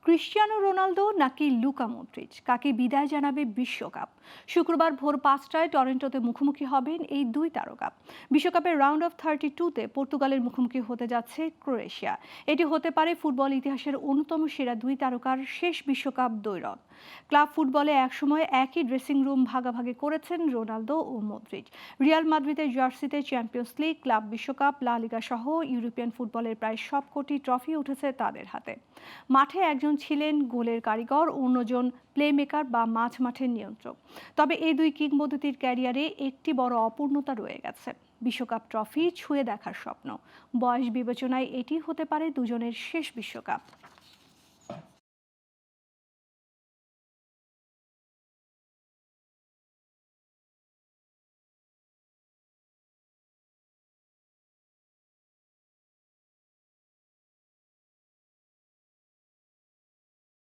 Cristiano Ronaldo নাকি Luka Modric, কাকে বিদায় জানাবে বিশ্বকাপ? শুক্রবার ভোর 5টায় টরন্টোতে মুখোমুখি হবেন এই দুই তারকা। বিশ্বকাপের রাউন্ড অফ 32-তে পর্তুগালের মুখোমুখি হতে যাচ্ছে ক্রোয়েশিয়া। এটি হতে পারে ফুটবল ইতিহাসের অন্যতম সেরা দুই তারকার শেষ বিশ্বকাপ দ্বৈরথ। ক্লাব ফুটবলে একসময় একই ড্রেসিং রুম ভাগাভাগি করেছেন রোনালদো ও মডরিচ। রিয়াল মাদ্রিদের জার্সিতে চ্যাম্পিয়ন্স লিগ, ক্লাব বিশ্বকাপ, লা লিগা সহ ইউরোপিয়ান ফুটবলের প্রায় সবকটি ট্রফি উঠেছে তাদের হাতে। মাঠে একজন ছিলেন গোলের কারিগর, অন্যজন প্লেমেকার বা মাঠের নিয়ন্ত্রক। তবে এই দুই কিংবদন্তির ক্যারিয়ারে একটি বড় অপূর্ণতা রয়ে গেছে: বিশ্বকাপ ট্রফি ছুঁয়ে দেখার স্বপ্ন। বয়স বিবেচনায় এটি হতে পারে দুজনের শেষ বিশ্বকাপ।